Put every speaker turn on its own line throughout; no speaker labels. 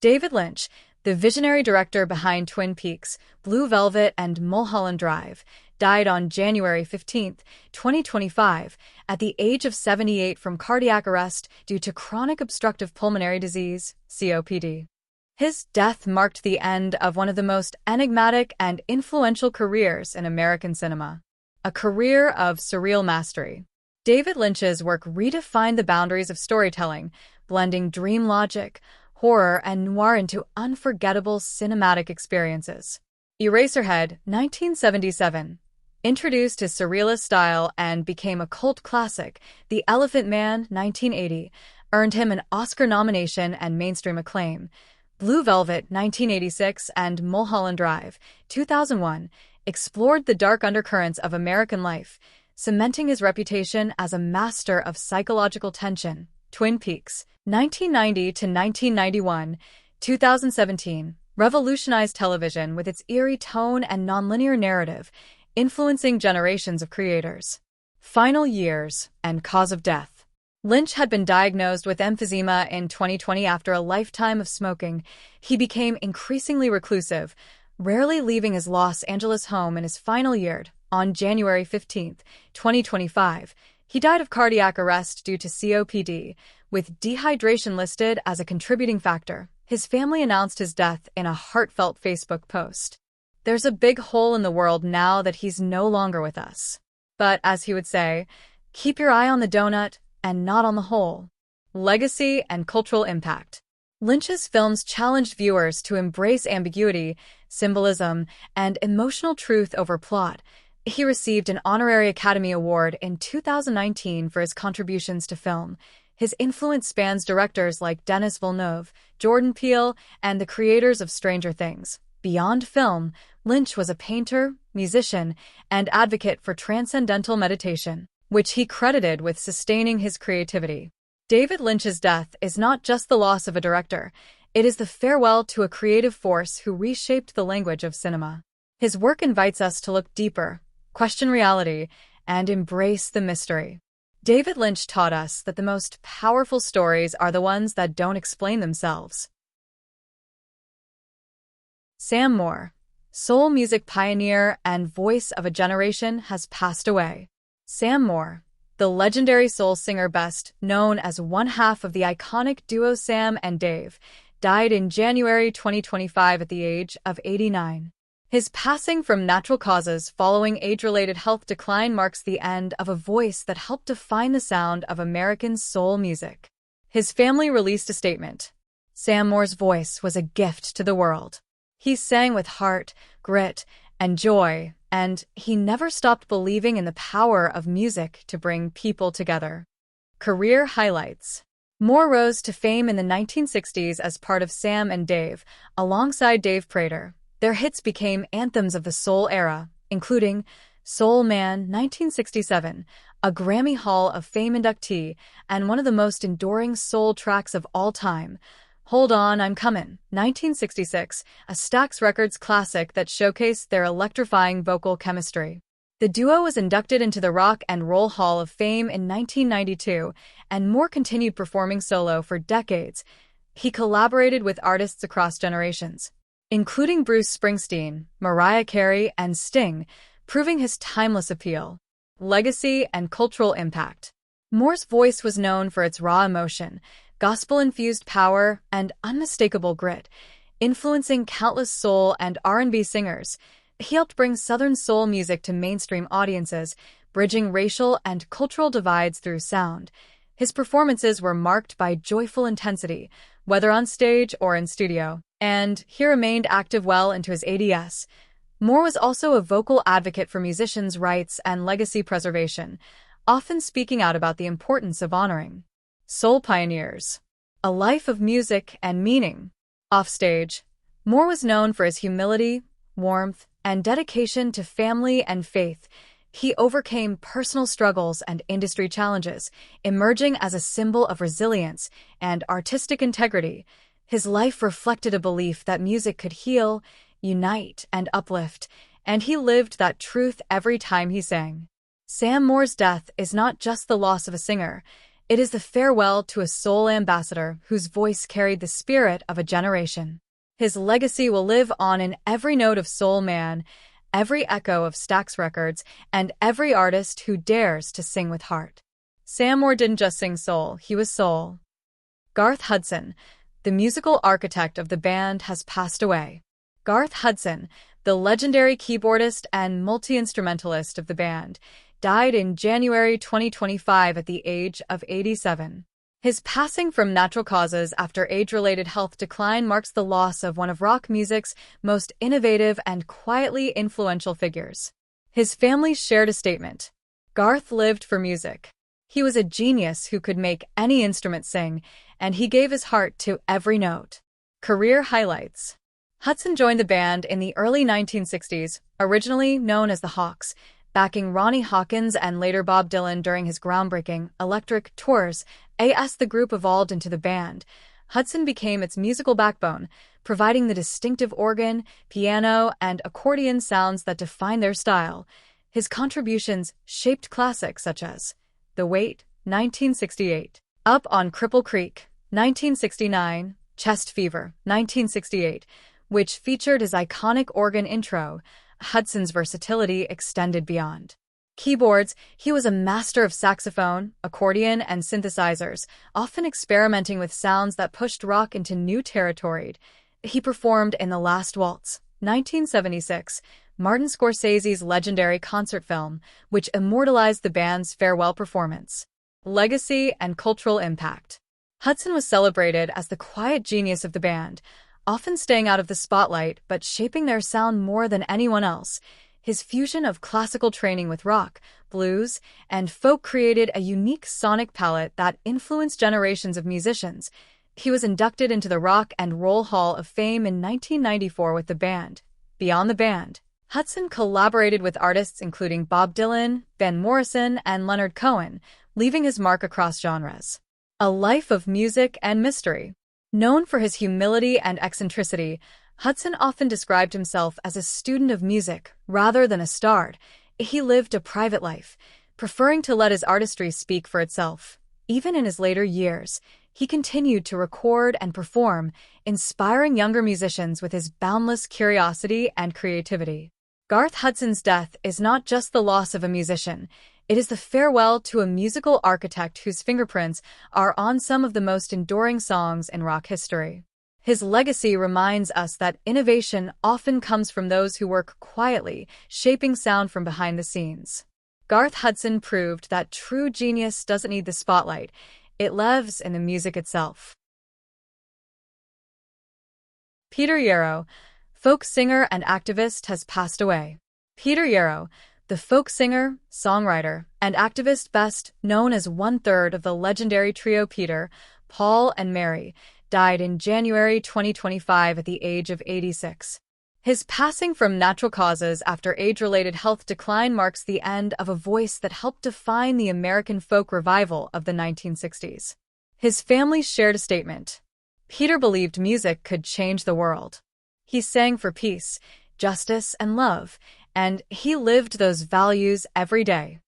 David Lynch, the visionary director behind Twin Peaks, Blue Velvet, and Mulholland Drive, died on January 15, 2025, at the age of 78 from cardiac arrest due to chronic obstructive pulmonary disease, COPD. His death marked the end of one of the most enigmatic and influential careers in American cinema, a career of surreal mastery. David Lynch's work redefined the boundaries of storytelling, blending dream logic, horror, and noir into unforgettable cinematic experiences. Eraserhead, 1977, introduced his surrealist style and became a cult classic. The Elephant Man, 1980, earned him an Oscar nomination and mainstream acclaim. Blue Velvet, 1986, and Mulholland Drive, 2001, explored the dark undercurrents of American life, cementing his reputation as a master of psychological tension. Twin Peaks, 1990 to 1991, 2017, revolutionized television with its eerie tone and nonlinear narrative, influencing generations of creators. Final years and cause of death. Lynch had been diagnosed with emphysema in 2020 after a lifetime of smoking. He became increasingly reclusive, rarely leaving his Los Angeles home in his final year. On January 15, 2025, he died of cardiac arrest due to COPD, with dehydration listed as a contributing factor. His family announced his death in a heartfelt Facebook post. "There's a big hole in the world now that he's no longer with us. But, as he would say, keep your eye on the donut and not on the hole." Legacy and cultural impact. Lynch's films challenged viewers to embrace ambiguity, symbolism, and emotional truth over plot. He received an honorary Academy Award in 2019 for his contributions to film. His influence spans directors like Denis Villeneuve, Jordan Peele, and the creators of Stranger Things. Beyond film, Lynch was a painter, musician, and advocate for transcendental meditation, which he credited with sustaining his creativity. David Lynch's death is not just the loss of a director, it is the farewell to a creative force who reshaped the language of cinema. His work invites us to look deeper, question reality, and embrace the mystery. David Lynch taught us that the most powerful stories are the ones that don't explain themselves. Sam Moore, soul music pioneer and voice of a generation, has passed away. Sam Moore, the legendary soul singer best known as one half of the iconic duo Sam and Dave, died in January 2025 at the age of 89. His passing from natural causes following age-related health decline marks the end of a voice that helped define the sound of American soul music. His family released a statement. Sam Moore's voice was a gift to the world. He sang with heart, grit, and joy, and he never stopped believing in the power of music to bring people together. Career highlights. Moore rose to fame in the 1960s as part of Sam and Dave, alongside Dave Prater. Their hits became anthems of the soul era, including Soul Man, 1967, a Grammy Hall of Fame inductee and one of the most enduring soul tracks of all time. Hold On, I'm Comin', 1966, a Stax Records classic that showcased their electrifying vocal chemistry. The duo was inducted into the Rock and Roll Hall of Fame in 1992, and Moore continued performing solo for decades. He collaborated with artists across generations, including Bruce Springsteen, Mariah Carey, and Sting, proving his timeless appeal. Legacy and cultural impact. Moore's voice was known for its raw emotion, gospel-infused power, and unmistakable grit, influencing countless soul and R&B singers. He helped bring Southern soul music to mainstream audiences, bridging racial and cultural divides through sound. His performances were marked by joyful intensity, whether on stage or in studio, and he remained active well into his 80s. Moore was also a vocal advocate for musicians' rights and legacy preservation, often speaking out about the importance of honoring soul pioneers. A life of music and meaning. Offstage, Moore was known for his humility, warmth, and dedication to family and faith. He overcame personal struggles and industry challenges, emerging as a symbol of resilience and artistic integrity. His life reflected a belief that music could heal, unite, and uplift, and he lived that truth every time he sang. Sam Moore's death is not just the loss of a singer, It is the farewell to a soul ambassador whose voice carried the spirit of a generation. His legacy will live on in every note of Soul Man, every echo of Stax Records, and every artist who dares to sing with heart. Sam Moore didn't just sing soul, he was soul. Garth Hudson, the musical architect of the band, has passed away. Garth Hudson, the legendary keyboardist and multi-instrumentalist of the band, died in January 2025 at the age of 87. His passing from natural causes after age-related health decline marks the loss of one of rock music's most innovative and quietly influential figures. His family shared a statement. Garth lived for music. He was a genius who could make any instrument sing, and he gave his heart to every note. Career highlights. Hudson joined the band in the early 1960s, originally known as the Hawks, backing Ronnie Hawkins and later Bob Dylan during his groundbreaking Electric tours. As the group evolved into the band, Hudson became its musical backbone, providing the distinctive organ, piano, and accordion sounds that define their style. His contributions shaped classics such as The Weight, 1968, Up on Cripple Creek, 1969, Chest Fever, 1968, which featured his iconic organ intro. Hudson's versatility extended beyond keyboards. He was a master of saxophone, accordion, and synthesizers, often experimenting with sounds that pushed rock into new territory. He performed in The Last Waltz, 1976, Martin Scorsese's legendary concert film, which immortalized the band's farewell performance. Legacy and cultural impact. Hudson was celebrated as the quiet genius of the band, often staying out of the spotlight but shaping their sound more than anyone else. His fusion of classical training with rock, blues, and folk created a unique sonic palette that influenced generations of musicians. He was inducted into the Rock and Roll Hall of Fame in 1994 with the band. Beyond the band, Hudson collaborated with artists including Bob Dylan, Van Morrison, and Leonard Cohen, leaving his mark across genres. A life of music and mystery. Known for his humility and eccentricity, Hudson often described himself as a student of music rather than a star. He lived a private life, preferring to let his artistry speak for itself. Even in his later years, he continued to record and perform, inspiring younger musicians with his boundless curiosity and creativity. Garth Hudson's death is not just the loss of a musician, it is the farewell to a musical architect whose fingerprints are on some of the most enduring songs in rock history. His legacy reminds us that innovation often comes from those who work quietly, shaping sound from behind the scenes. Garth Hudson proved that true genius doesn't need the spotlight, it lives in the music itself. Peter Yarrow, folk singer and activist, has passed away. Peter Yarrow, the folk singer, songwriter, and activist best known as one-third of the legendary trio Peter, Paul, and Mary, died in January 2025 at the age of 86. His passing from natural causes after age-related health decline marks the end of a voice that helped define the American folk revival of the 1960s. His family shared a statement. Peter believed music could change the world. He sang for peace, justice, and love, and he lived those values every day.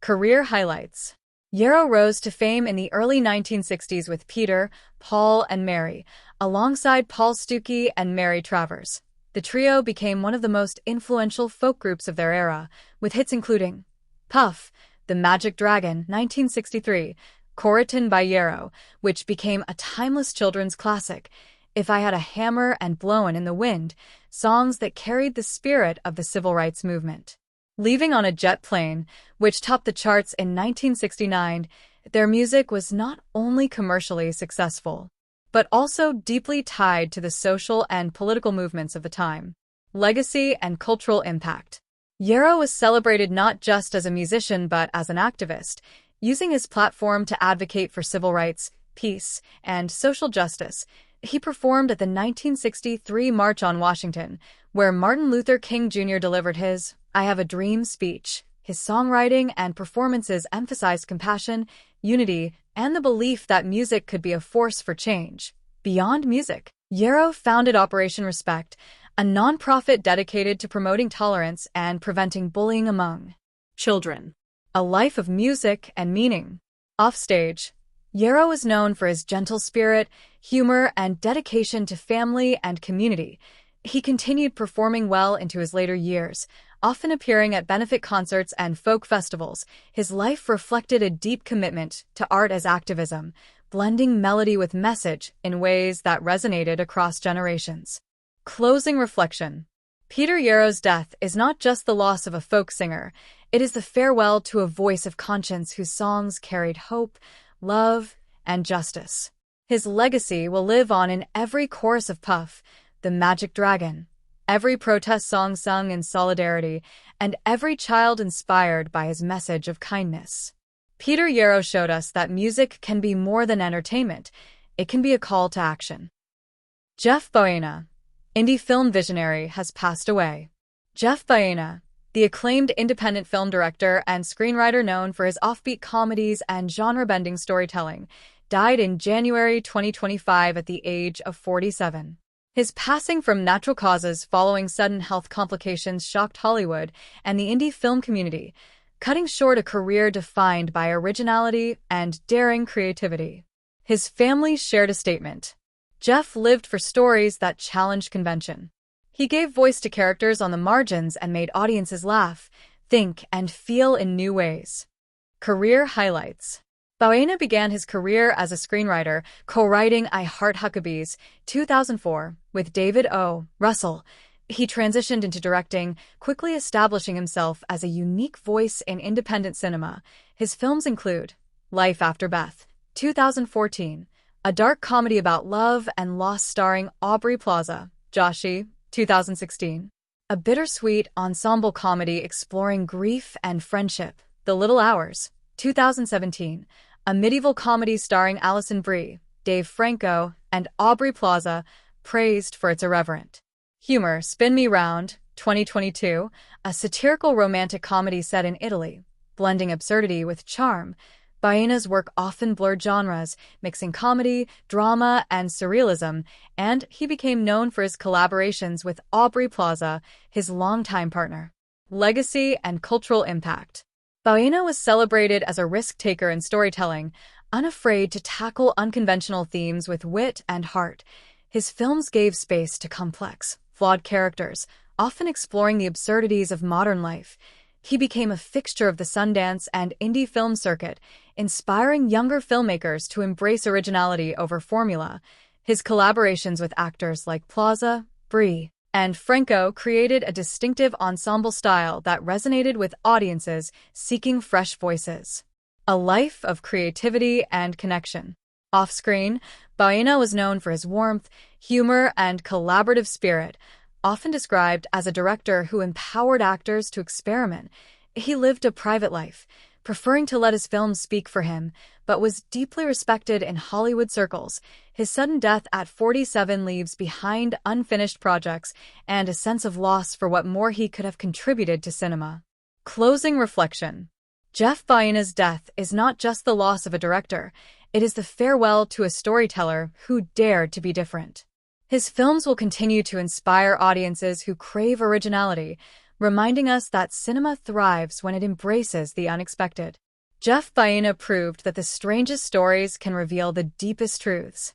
Career highlights. Yarrow rose to fame in the early 1960s with Peter, Paul, and Mary, alongside Paul Stuckey and Mary Travers. The trio became one of the most influential folk groups of their era, with hits including Puff, The Magic Dragon, 1963, Coriton by Yarrow, which became a timeless children's classic, If I Had a Hammer, and Blowin' in the Wind, songs that carried the spirit of the civil rights movement. Leaving on a Jet Plane, which topped the charts in 1969, their music was not only commercially successful, but also deeply tied to the social and political movements of the time. Legacy and cultural impact. Yarrow was celebrated not just as a musician but as an activist, using his platform to advocate for civil rights, peace, and social justice. He performed at the 1963 March on Washington, where Martin Luther King Jr. delivered his I Have a Dream speech. His songwriting and performances emphasized compassion, unity, and the belief that music could be a force for change. Beyond music, Yarrow founded Operation Respect, a nonprofit dedicated to promoting tolerance and preventing bullying among children. A life of music and meaning. Offstage, Yarrow is known for his gentle spirit, humor, and dedication to family and community. He continued performing well into his later years, often appearing at benefit concerts and folk festivals. His life reflected a deep commitment to art as activism, blending melody with message in ways that resonated across generations. Closing reflection. Peter Yarrow's death is not just the loss of a folk singer, it is the farewell to a voice of conscience whose songs carried hope, love, and justice. His legacy will live on in every chorus of Puff, the Magic Dragon, every protest song sung in solidarity, and every child inspired by his message of kindness. Peter Yarrow showed us that music can be more than entertainment, it can be a call to action. Jeff Baena, indie film visionary, has passed away. Jeff Baena, the acclaimed independent film director and screenwriter known for his offbeat comedies and genre-bending storytelling, died in January 2025 at the age of 47. His passing from natural causes following sudden health complications shocked Hollywood and the indie film community, cutting short a career defined by originality and daring creativity. His family shared a statement. Jeff lived for stories that challenged convention. He gave voice to characters on the margins and made audiences laugh, think, and feel in new ways. Career highlights. Baena began his career as a screenwriter, co-writing I Heart Huckabees, 2004, with David O. Russell. He transitioned into directing, quickly establishing himself as a unique voice in independent cinema. His films include Life After Beth, 2014, a dark comedy about love and loss starring Aubrey Plaza, Joshi, 2016. A bittersweet ensemble comedy exploring grief and friendship, The Little Hours, 2017. A medieval comedy starring Alison Brie, Dave Franco, and Aubrey Plaza, praised for its irreverent humor. Spin Me Round, 2022. A satirical romantic comedy set in Italy, blending absurdity with charm. Baena's work often blurred genres, mixing comedy, drama, and surrealism, and he became known for his collaborations with Aubrey Plaza, his longtime partner. Legacy and cultural impact. Baena was celebrated as a risk-taker in storytelling, unafraid to tackle unconventional themes with wit and heart. His films gave space to complex, flawed characters, often exploring the absurdities of modern life. He became a fixture of the Sundance and indie film circuit, inspiring younger filmmakers to embrace originality over formula. His collaborations with actors like Plaza, Brie, and Franco created a distinctive ensemble style that resonated with audiences seeking fresh voices. A life of creativity and connection. Off-screen, Baena was known for his warmth, humor, and collaborative spirit, often described as a director who empowered actors to experiment. He lived a private life, preferring to let his films speak for him, but was deeply respected in Hollywood circles. His sudden death at 47 leaves behind unfinished projects and a sense of loss for what more he could have contributed to cinema. Closing reflection. Jeff Baena's death is not just the loss of a director, it is the farewell to a storyteller who dared to be different. His films will continue to inspire audiences who crave originality, reminding us that cinema thrives when it embraces the unexpected. Jeff Baena proved that the strangest stories can reveal the deepest truths.